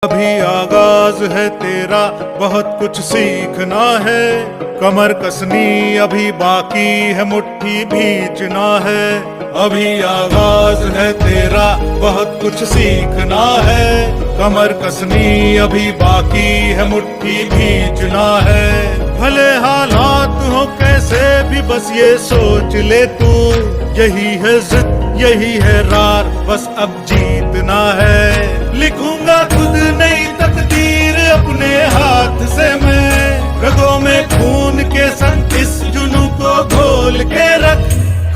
अभी आगाज है तेरा, बहुत कुछ सीखना है। कमर कसनी अभी बाकी है, मुट्ठी भींचना है। अभी आगाज है तेरा, बहुत कुछ सीखना है। कमर कसनी अभी बाकी है, मुट्ठी भींचना है। भले हालात हो कैसे भी बस ये सोच ले तू, यही है जिद यही है रार, बस अब जीतना है। लिखूंगा खुद नई तकदीर अपने हाथ से मैं, रगों में खून के संग इस जुनू को घोल के रख।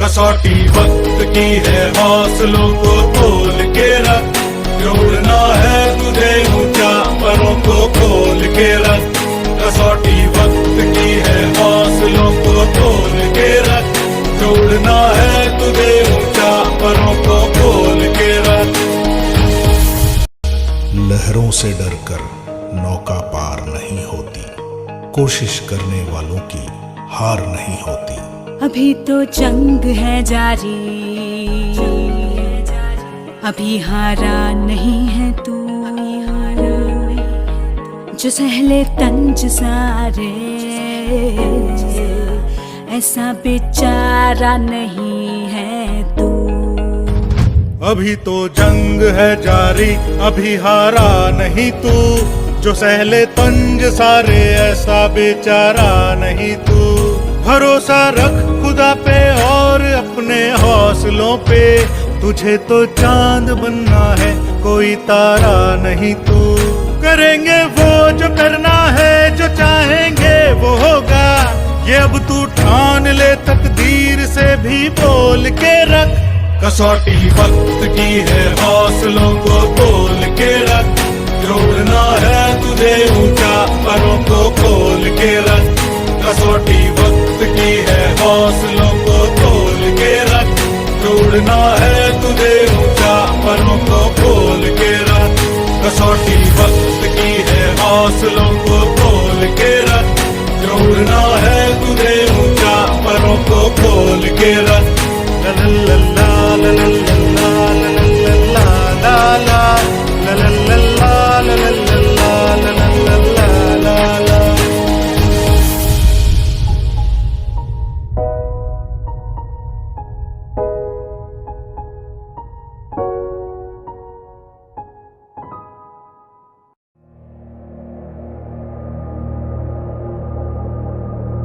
कसौटी वक्त की है, हौसलों को तोल के रख। जोड़ना है तुझे ऊंचा, परों को खोल के रख। कसौटी वक्त की है, हौसलों को तोल के रख। जोड़ना है तुझे ऊंचा, परों को खोल के रख। लहरों से डरकर नौका पार नहीं होती, कोशिश करने वालों की हार नहीं होती। अभी तो जंग है जारी, अभी हारा नहीं है तू। जो सहले तंज सारे, ऐसा बेचारा नहीं है तू। अभी तो जंग है जारी, अभी हारा नहीं तू। जो सहले तंज सारे, ऐसा बेचारा नहीं तू। भरोसा रख खुदा पे और अपने हौसलों पे, तुझे तो चांद बनना है, कोई तारा नहीं तू। करेंगे वो जो करना है, जो चाहेंगे वो होगा। ये अब तू ठान ले, तकदीर से भी बोल के रख। कसौटी वक्त की है, हौसलों को तोल के रख। जोड़ना है तुझे ऊंचा, परों को खोल के रख। कसौटी वक्त की है, हौसलों को तोल के रख। जोड़ना है तुझे ऊंचा, परों को खोल के रख। कसौटी वक्त की है, हौसलों को तोल के रख। जोड़ना है तुझे ऊंचा, परों को खोल के रख।